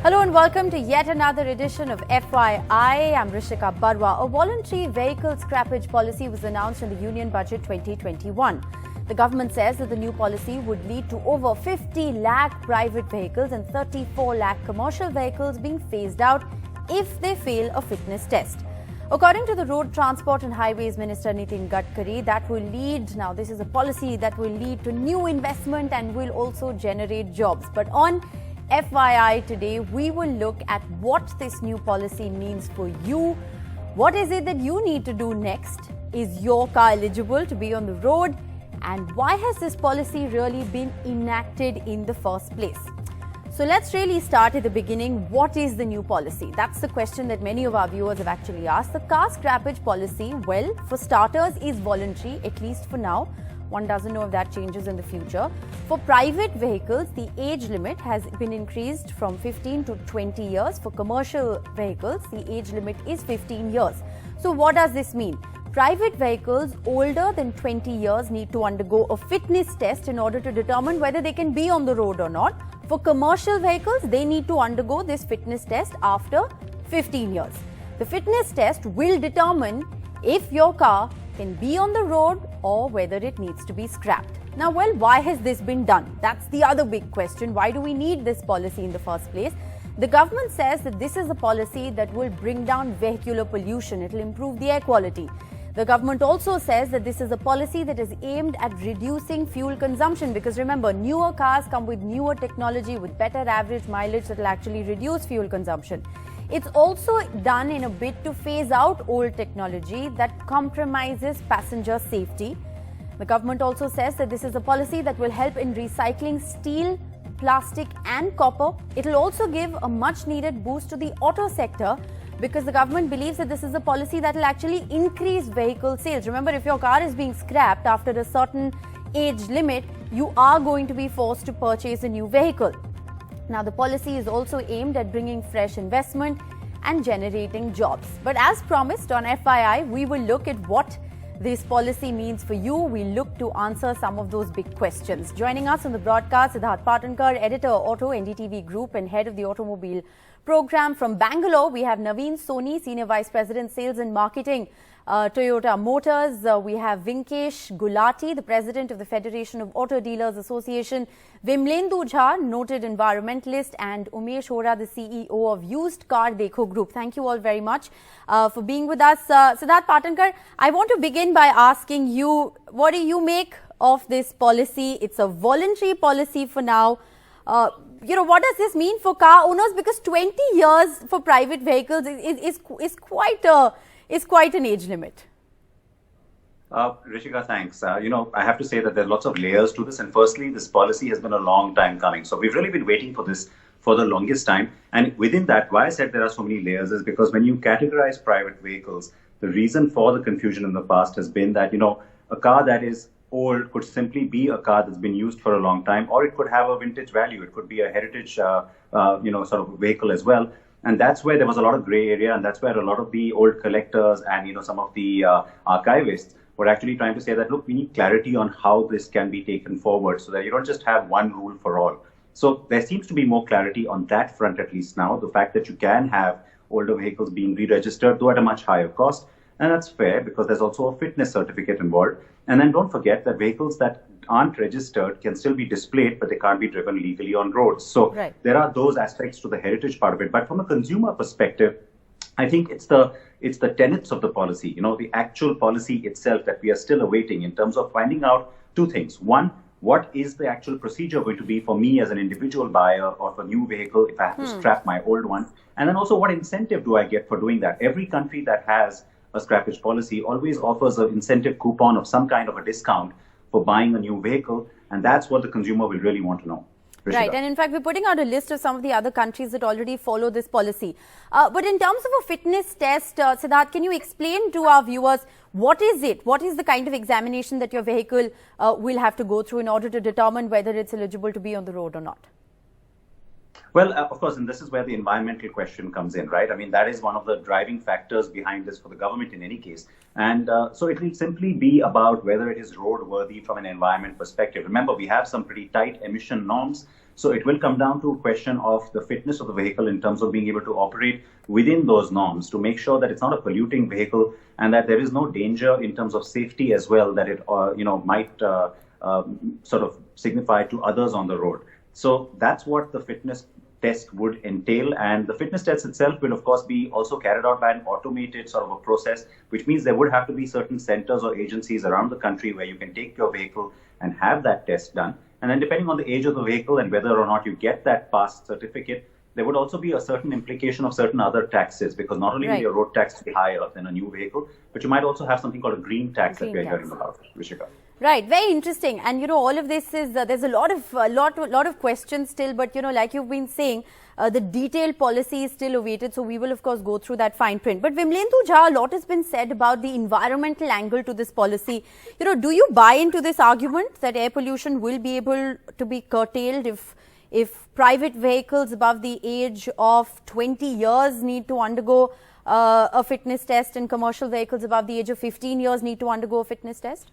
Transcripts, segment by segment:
Hello and welcome to yet another edition of FYI. I'm Rishika Barwa. A voluntary vehicle scrappage policy was announced in the Union Budget 2021. The government says that the new policy would lead to over 50 lakh private vehicles and 34 lakh commercial vehicles being phased out if they fail a fitness test. According to the Road Transport and Highways Minister Nitin Gadkari, this is a policy that will lead to new investment and will also generate jobs. But on FYI today, we will look at what this new policy means for you. What is it that you need to do next? Is your car eligible to be on the road? And why has this policy really been enacted in the first place? So let's really start at the beginning. What is the new policy? That's the question that many of our viewers have actually asked. The car scrappage policy, well, for starters, is voluntary, at least for now. One doesn't know if that changes in the future. For private vehicles, the age limit has been increased from 15 to 20 years. For commercial vehicles, the age limit is 15 years. So what does this mean? Private vehicles older than 20 years need to undergo a fitness test in order to determine whether they can be on the road or not. For commercial vehicles, they need to undergo this fitness test after 15 years. The fitness test will determine if your car can be on the road or whether it needs to be scrapped. Now, well, why has this been done? That's the other big question. Why do we need this policy in the first place? The government says that this is a policy that will bring down vehicular pollution. It will improve the air quality. The government also says that this is a policy that is aimed at reducing fuel consumption because remember, newer cars come with newer technology with better average mileage that will actually reduce fuel consumption. It's also done in a bid to phase out old technology that compromises passenger safety. The government also says that this is a policy that will help in recycling steel, plastic and copper. It will also give a much needed boost to the auto sector because the government believes that this is a policy that will actually increase vehicle sales. Remember, if your car is being scrapped after a certain age limit, you are going to be forced to purchase a new vehicle. Now, the policy is also aimed at bringing fresh investment and generating jobs. But as promised on FYI, we will look at what this policy means for you. We look to answer some of those big questions. Joining us on the broadcast, Siddharth Patankar, editor, Auto NDTV Group and head of the automobile program from Bangalore. We have Naveen Soni, Senior Vice President, Sales and Marketing, Toyota Motors. We have Vinkesh Gulati, the President of the Federation of Auto Dealers Association, Vimlendu Jha, noted environmentalist, and Umesh Hora, the CEO of Used Car Dekho Group. Thank you all very much for being with us. Siddharth Patankar, I want to begin by asking you, what do you make of this policy? It's a voluntary policy for now. What does this mean for car owners? Because 20 years for private vehicles is quite an age limit. Rishika, thanks. I have to say that there are lots of layers to this. And firstly, this policy has been a long time coming. So we've really been waiting for this for the longest time. And within that, why I said there are so many layers is because when you categorize private vehicles, the reason for the confusion in the past has been that, a car that is old could simply be a car that's been used for a long time, or it could have a vintage value. It could be a heritage, sort of vehicle as well. And that's where there was a lot of gray area, and that's where a lot of the old collectors and, some of the archivists were actually trying to say that, look, we need clarity on how this can be taken forward so that you don't just have one rule for all. So there seems to be more clarity on that front, at least now, the fact that you can have older vehicles being re-registered, though at a much higher cost. And that's fair because there's also a fitness certificate involved. And then don't forget that vehicles that aren't registered can still be displayed, but they can't be driven legally on roads. So There are those aspects to the heritage part of it. But from a consumer perspective, I think it's the tenets of the policy, the actual policy itself that we are still awaiting in terms of finding out two things. One, what is the actual procedure going to be for me as an individual buyer or for a new vehicle if I have to scrap my old one? And then also, what incentive do I get for doing that? Every country that has a scrappage policy always offers an incentive coupon of some kind of a discount for buying a new vehicle. And that's what the consumer will really want to know. Rishika. Right. And in fact, we're putting out a list of some of the other countries that already follow this policy. But in terms of a fitness test, Siddharth, can you explain to our viewers what is it? What is the kind of examination that your vehicle will have to go through in order to determine whether it's eligible to be on the road or not? Well, of course, and this is where the environmental question comes in, right? I mean, that is one of the driving factors behind this for the government in any case. And so it will simply be about whether it is roadworthy from an environment perspective. Remember, we have some pretty tight emission norms. So it will come down to a question of the fitness of the vehicle in terms of being able to operate within those norms to make sure that it's not a polluting vehicle and that there is no danger in terms of safety as well that it might sort of signify to others on the road. So that's what the fitness test would entail. And the fitness test itself will, of course, be also carried out by an automated sort of a process, which means there would have to be certain centers or agencies around the country where you can take your vehicle and have that test done. And then depending on the age of the vehicle and whether or not you get that pass certificate, there would also be a certain implication of certain other taxes, because not only will your road tax be higher than a new vehicle, but you might also have something called a green tax that we're hearing about, Rishika. Right, very interesting. And all of this is there's a lot of questions still, but like you've been saying, the detailed policy is still awaited. So we will of course go through that fine print. But Vimlendu Jha, a lot has been said about the environmental angle to this policy. Do you buy into this argument that air pollution will be able to be curtailed if private vehicles above the age of 20 years need to undergo a fitness test and commercial vehicles above the age of 15 years need to undergo a fitness test?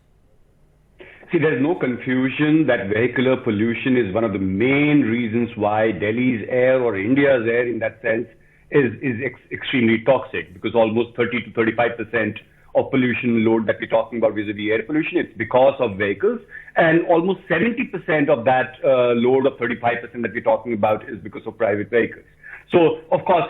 See, there's no confusion that vehicular pollution is one of the main reasons why Delhi's air or India's air in that sense is extremely toxic, because almost 30 to 35% of pollution load that we're talking about vis-a-vis air pollution, it's because of vehicles, and almost 70% of that load of 35% that we're talking about is because of private vehicles. So, of course,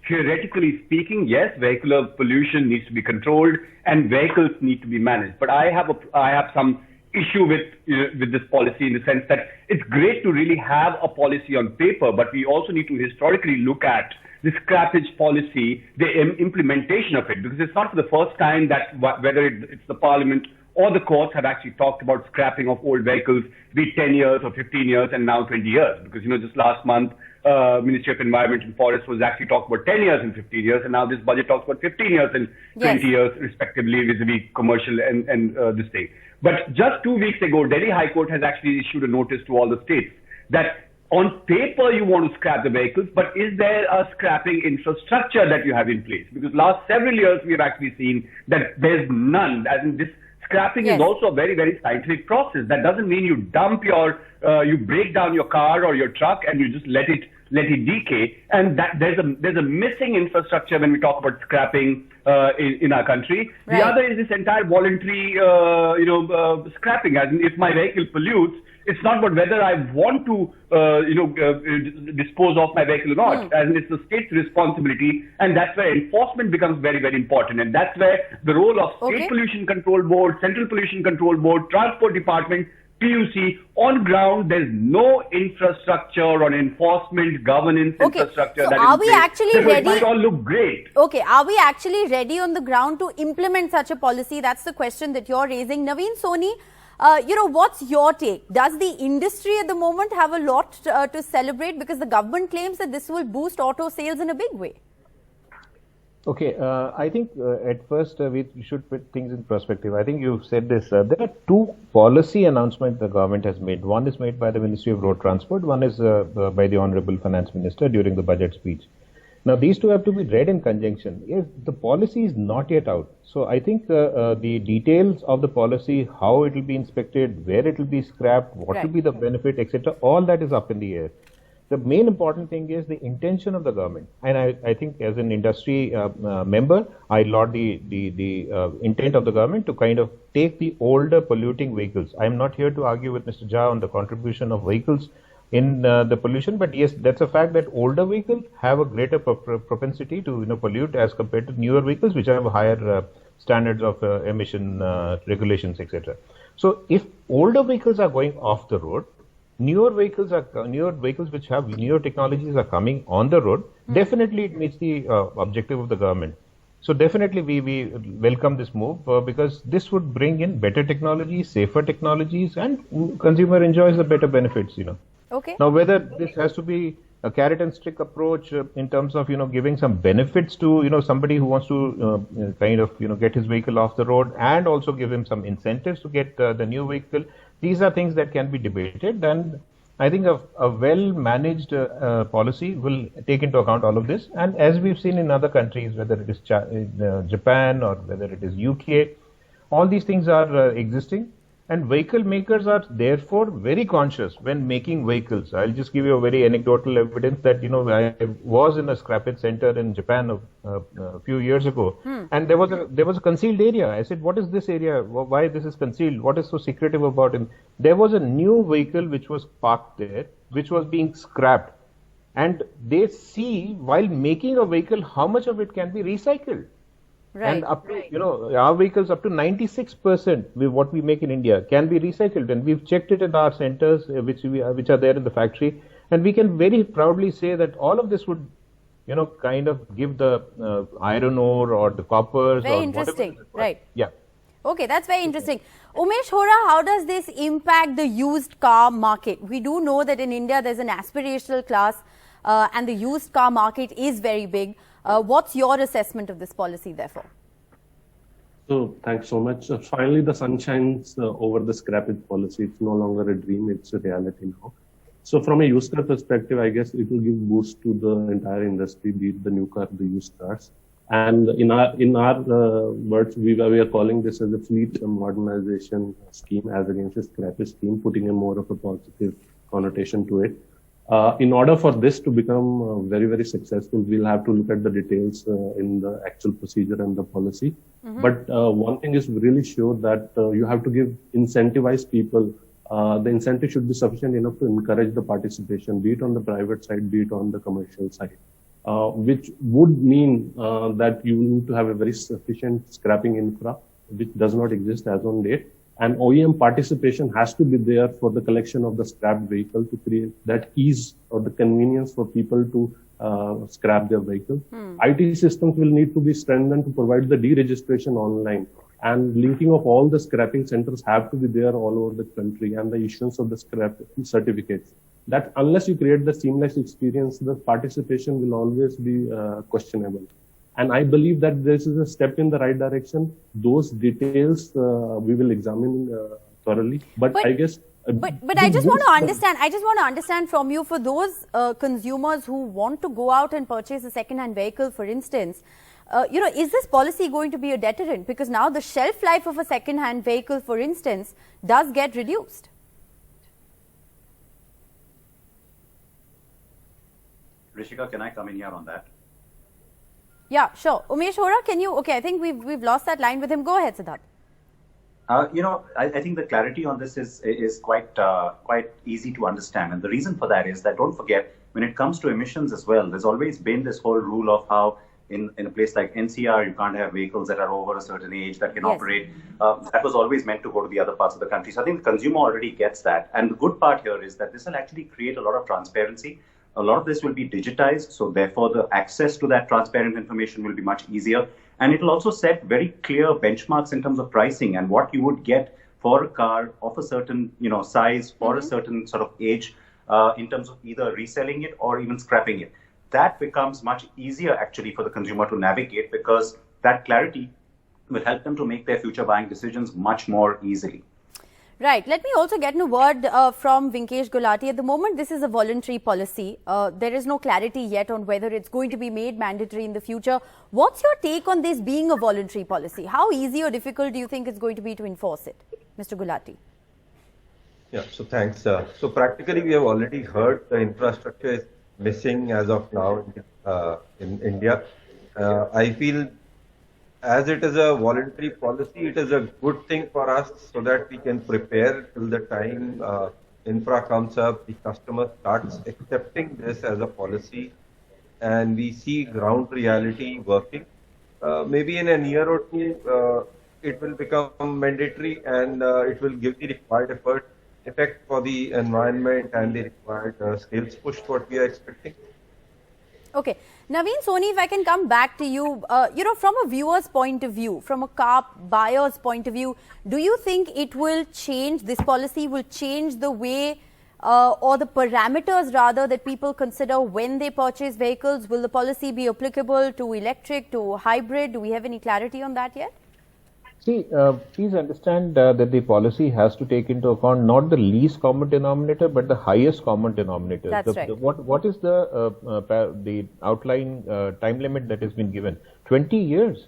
theoretically speaking, yes, vehicular pollution needs to be controlled and vehicles need to be managed. But I have some issue with this policy in the sense that it's great to really have a policy on paper, but we also need to historically look at the scrappage policy, the implementation of it, because it's not for the first time that whether it's the parliament or the courts have actually talked about scrapping of old vehicles, be it 10 years or 15 years and now 20 years. Because, just last month, Ministry of Environment and Forest was actually talking about 10 years and 15 years, and now this budget talks about 15 years and 20 years respectively vis-a-vis commercial and this thing. But just 2 weeks ago, Delhi High Court has actually issued a notice to all the states that on paper you want to scrap the vehicles, but is there a scrapping infrastructure that you have in place? Because last several years we have actually seen that there's none. As in, this scrapping is also a very, very scientific process. That doesn't mean you dump you break down your car or your truck and you just let it decay. And that there's a missing infrastructure when we talk about scrapping in our country. Right. The other is this entire voluntary, scrapping. As in, if my vehicle pollutes, it's not about whether I want to, dispose of my vehicle or not. As in, it's the state's responsibility, and that's where enforcement becomes very, very important. And that's where the role of State Pollution Control Board, Central Pollution Control Board, Transport Department, PUC, on ground, there's no infrastructure on enforcement, governance infrastructure. So that are is we place. actually ready? It might all look great. Okay, are we actually ready on the ground to implement such a policy? That's the question that you're raising. Naveen Soni, what's your take? Does the industry at the moment have a lot to celebrate, because the government claims that this will boost auto sales in a big way? Okay, I think at first we should put things in perspective. I think you've said this. There are two policy announcements the government has made. One is made by the Ministry of Road Transport. One is by the Honorable Finance Minister during the budget speech. Now, these two have to be read in conjunction. Yes, the policy is not yet out. So I think the details of the policy, how it will be inspected, where it will be scrapped, what will be the benefit, etc., all that is up in the air. The main important thing is the intention of the government. And I think as an industry member, I laud the intent of the government to kind of take the older polluting vehicles. I'm not here to argue with Mr. Jha on the contribution of vehicles in the pollution, but yes, that's a fact that older vehicles have a greater propensity to pollute as compared to newer vehicles, which have higher standards of emission regulations, etc. So if older vehicles are going off the road, newer vehicles which have newer technologies are coming on the road, definitely it meets the objective of the government. So definitely we welcome this move because this would bring in better technologies, safer technologies, and consumer enjoys the better benefits, Okay. Now, whether this has to be a carrot and stick approach in terms of, giving some benefits to, somebody who wants to get his vehicle off the road, and also give him some incentives to get the new vehicle. These are things that can be debated, and I think a well-managed policy will take into account all of this. And as we've seen in other countries, whether it is Japan or whether it is UK, all these things are existing. And vehicle makers are therefore very conscious when making vehicles. I'll just give you a very anecdotal evidence that, I was in a scrappage center in Japan a few years ago, and there was a concealed area. I said, what is this area? Why this is concealed? What is so secretive about it? There was a new vehicle which was parked there, which was being scrapped. And they see while making a vehicle, how much of it can be recycled. Right. And up to, our vehicles up to 96% what we make in India can be recycled, and we've checked it in our centers, which are there in the factory, and we can very proudly say that all of this would, kind of give the iron ore or the coppers. Very interesting, right? Yeah. Okay, that's very interesting. Umesh Hora, how does this impact the used car market? We do know that in India there's an aspirational class, and the used car market is very big. What's your assessment of this policy, therefore? So, thanks so much. Finally, the sun shines over the scrappage policy. It's no longer a dream, it's a reality now. So, from a used car perspective, I guess it will give boost to the entire industry, be it the new car, the used cars. And in our words, we are calling this as a fleet modernization scheme as against a scrappage scheme, putting a more of a positive connotation to it. In order for this to become very, very successful, we'll have to look at the details in the actual procedure and the policy. But one thing is really sure that you have to incentivize people. The incentive should be sufficient enough to encourage the participation, be it on the private side, be it on the commercial side, which would mean that you need to have a very sufficient scrapping infra, which does not exist as on date. And OEM participation has to be there for the collection of the scrapped vehicle to create that ease or the convenience for people to scrap their vehicle. IT systems will need to be strengthened to provide the deregistration online, and linking of all the scrapping centers have to be there all over the country, and the issuance of the scrap certificates. That unless you create the seamless experience, the participation will always be questionable. And I believe that this is a step in the right direction. Those details we will examine thoroughly. But I guess. But I just want to understand. I just want to understand from you, for those consumers who want to go out and purchase a second-hand vehicle, for instance, is this policy going to be a deterrent? Because now the shelf life of a second-hand vehicle, for instance, does get reduced. Rishika, can I come in here on that? Yeah, sure. Umesh Hora, can you? Okay, I think we've lost that line with him. Go ahead, Siddharth. I think the clarity on this is quite easy to understand, and the reason for that is that, don't forget, when it comes to emissions as well, there's always been this whole rule of how in a place like NCR you can't have vehicles that are over a certain age that can operate. That was always meant to go to the other parts of the country. So I think the consumer already gets that, and the good part here is that this will actually create a lot of transparency. A lot of this will be digitized, so therefore the access to that transparent information will be much easier. And it will also set very clear benchmarks in terms of pricing and what you would get for a car of a certain size for a certain sort of age in terms of either reselling it or even scrapping it. That becomes much easier actually for the consumer to navigate, because that clarity will help them to make their future buying decisions much more easily. Right. Let me also get a word from Vinkesh Gulati. At the moment, this is a voluntary policy. There is no clarity yet on whether it's going to be made mandatory in the future. What's your take on this being a voluntary policy? How easy or difficult do you think it's going to be to enforce it, Mr. Gulati? Yeah, so thanks. So practically, we have already heard the infrastructure is missing as of now in India. I feel as it is a voluntary policy, it is a good thing for us so that we can prepare till the time infra comes up, the customer starts accepting this as a policy, and we see ground reality working. Maybe in a year or two, it will become mandatory, and it will give the required effect for the environment and the required sales push what we are expecting. Okay. Naveen Soni, if I can come back to you, from a viewer's point of view, from a car buyer's point of view, do you think it will change, this policy will change the way or the parameters rather that people consider when they purchase vehicles? Will the policy be applicable to electric, to hybrid? Do we have any clarity on that yet? See, please understand that the policy has to take into account not the least common denominator, but the highest common denominator. That's right. What is the outline time limit that has been given? 20 years.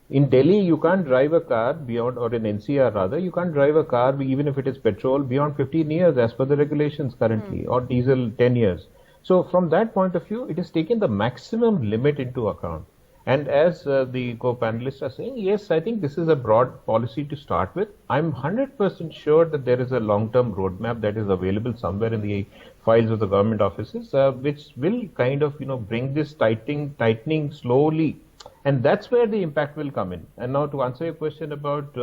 In Delhi, you can't drive a car beyond, or in NCR rather, you can't drive a car even if it is petrol beyond 15 years as per the regulations currently, or diesel 10 years. So from that point of view, it has taken the maximum limit into account. And as the co-panelists are saying, yes, I think this is a broad policy to start with. I'm 100% sure that there is a long-term roadmap that is available somewhere in the files of the government offices, which will kind of, bring this tightening slowly. And that's where the impact will come in. And now to answer your question about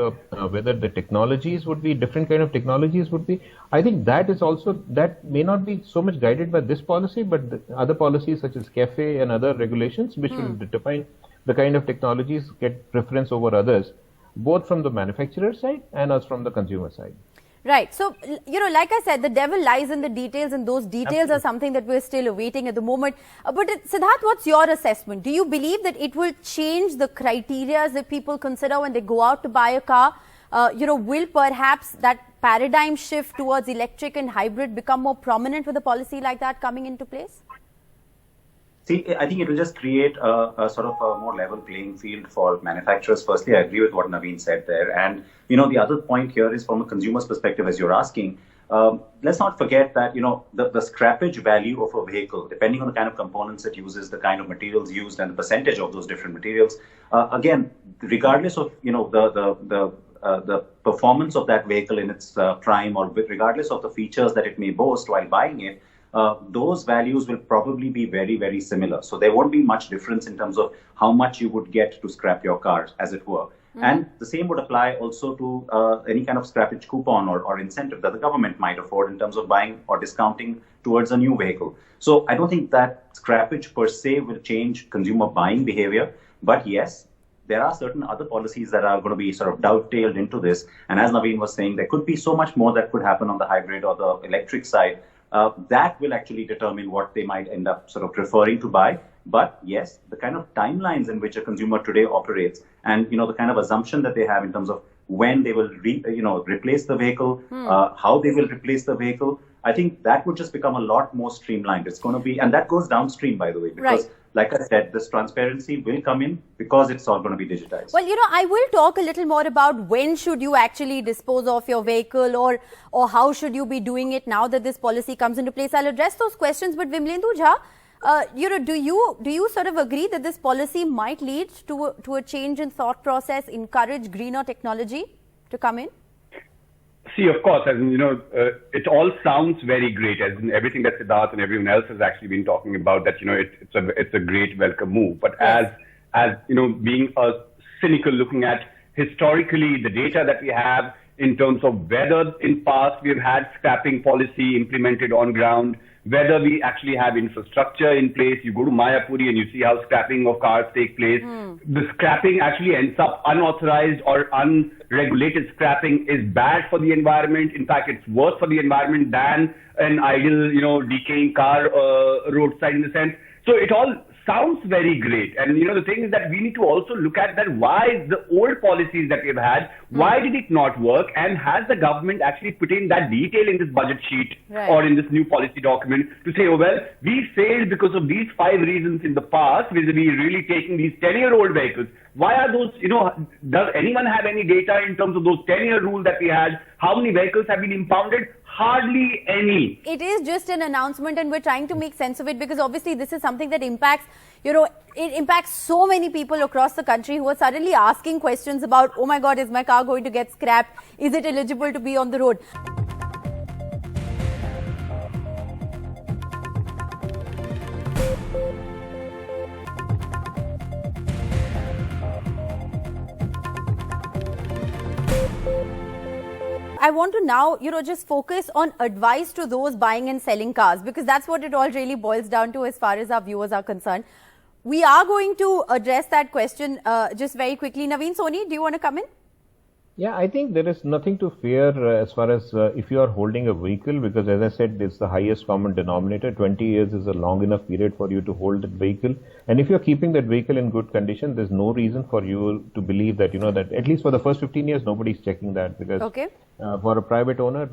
whether the technologies would be, different kind of technologies would be, I think that is also, that may not be so much guided by this policy, but the other policies such as CAFE and other regulations, which will determine the kind of technologies get preference over others, both from the manufacturer side and as from the consumer side. Right. So, like I said, the devil lies in the details, and those details are something that we're still awaiting at the moment. But Siddharth, what's your assessment? Do you believe that it will change the criteria that people consider when they go out to buy a car? Will perhaps that paradigm shift towards electric and hybrid become more prominent with a policy like that coming into place? See, I think it will just create a sort of a more level playing field for manufacturers. Firstly, I agree with what Naveen said there. And, the other point here is from a consumer's perspective, as you're asking, let's not forget that, the scrappage value of a vehicle, depending on the kind of components it uses, the kind of materials used, and the percentage of those different materials, again, regardless of, the performance of that vehicle in its prime, or regardless of the features that it may boast while buying it, those values will probably be very, very similar. So there won't be much difference in terms of how much you would get to scrap your car, as it were. And the same would apply also to any kind of scrappage coupon or incentive that the government might afford in terms of buying or discounting towards a new vehicle. So I don't think that scrappage per se will change consumer buying behavior. But yes, there are certain other policies that are going to be sort of dovetailed into this. And as Naveen was saying, there could be so much more that could happen on the hybrid or the electric side. That will actually determine what they might end up sort of preferring to buy. But yes, the kind of timelines in which a consumer today operates, and the kind of assumption that they have in terms of when they will replace the vehicle, how they will replace the vehicle, I think that would just become a lot more streamlined. It's going to be, and that goes downstream, by the way, because like I said, this transparency will come in because it's all going to be digitized. Well, I will talk a little more about when should you actually dispose of your vehicle, or how should you be doing it now that this policy comes into place. I'll address those questions, but Vimlendu Jha, do you sort of agree that this policy might lead to a change in thought process, encourage greener technology to come in? See, of course, as in, it all sounds very great, as in everything that Siddharth and everyone else has actually been talking about, that, it's a great welcome move. But yes, as being a cynical, looking at historically the data that we have in terms of whether in past we've had scrapping policy implemented on ground, whether we actually have infrastructure in place. You go to Mayapuri and you see how scrapping of cars take place. The scrapping actually ends up unauthorized or unregulated scrapping is bad for the environment. In fact, it's worse for the environment than an idle, decaying car roadside in a sense. So it all sounds very great. And, the thing is that we need to also look at that why the old policies that we've had, why did it not work? And has the government actually put in that detail in this budget sheet or in this new policy document to say, oh, well, we failed because of these 5 reasons in the past, vis-a-vis really taking these 10-year-old vehicles. Why are those, does anyone have any data in terms of those 10-year rule that we had? How many vehicles have been impounded? Hardly any. It is just an announcement, and we're trying to make sense of it, because obviously this is something that impacts, it impacts so many people across the country who are suddenly asking questions about, oh my God, is my car going to get scrapped? Is it eligible to be on the road? I want to now, just focus on advice to those buying and selling cars, because that's what it all really boils down to as far as our viewers are concerned. We are going to address that question just very quickly. Naveen, Soni, do you want to come in? Yeah, I think there is nothing to fear as far as if you are holding a vehicle, because as I said, it's the highest common denominator. 20 years is a long enough period for you to hold that vehicle. And if you're keeping that vehicle in good condition, there's no reason for you to believe that, that at least for the first 15 years, nobody's checking that, because for a private owner,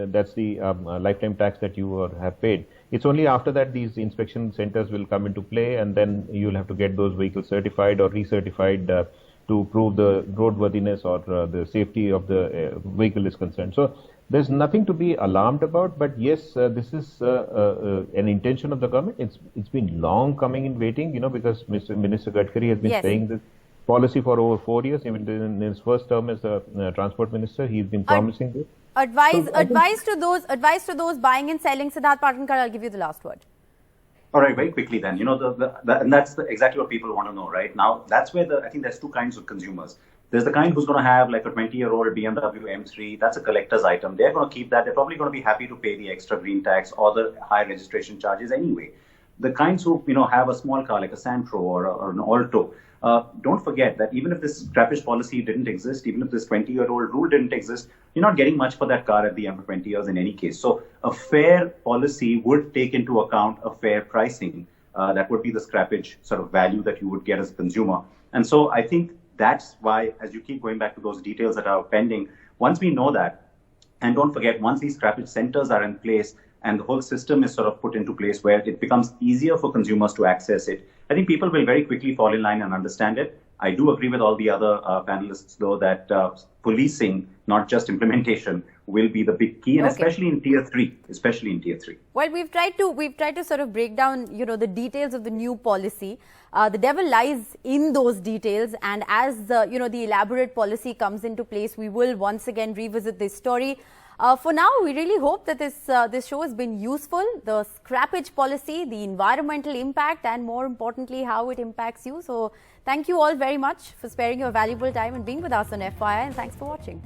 that's the lifetime tax that you have paid. It's only after that these inspection centers will come into play, and then you'll have to get those vehicles certified or recertified to prove the roadworthiness or the safety of the vehicle is concerned. So there's nothing to be alarmed about. But yes, this is an intention of the government. It's been long coming in waiting, because Minister Gadkari has been saying this policy for over 4 years. Even in his first term as the transport minister, he's been promising this. Advice to those buying and selling. Siddharth Patankar, I'll give you the last word. All right, very quickly then. And that's exactly what people want to know, right? Now, that's where I think there's two kinds of consumers. There's the kind who's going to have like a 20-year-old BMW M3. That's a collector's item. They're going to keep that. They're probably going to be happy to pay the extra green tax or the high registration charges anyway. The kinds who, have a small car like a Santro or an Alto, don't forget that even if this scrappage policy didn't exist, even if this 20-year-old rule didn't exist, you're not getting much for that car at the end of 20 years in any case. So a fair policy would take into account a fair pricing. That would be the scrappage sort of value that you would get as a consumer. And so I think that's why, as you keep going back to those details that are pending, once we know that, and don't forget, once these scrappage centers are in place and the whole system is sort of put into place where it becomes easier for consumers to access it, I think people will very quickly fall in line and understand it. I do agree with all the other panelists, though, that policing, not just implementation, will be the big key, and especially in tier 3. Well, we've tried to sort of break down, the details of the new policy. The devil lies in those details, and as the elaborate policy comes into place, we will once again revisit this story. For now, we really hope that this show has been useful. The scrappage policy, the environmental impact, and more importantly, how it impacts you. So thank you all very much for sparing your valuable time and being with us on FYI, and thanks for watching.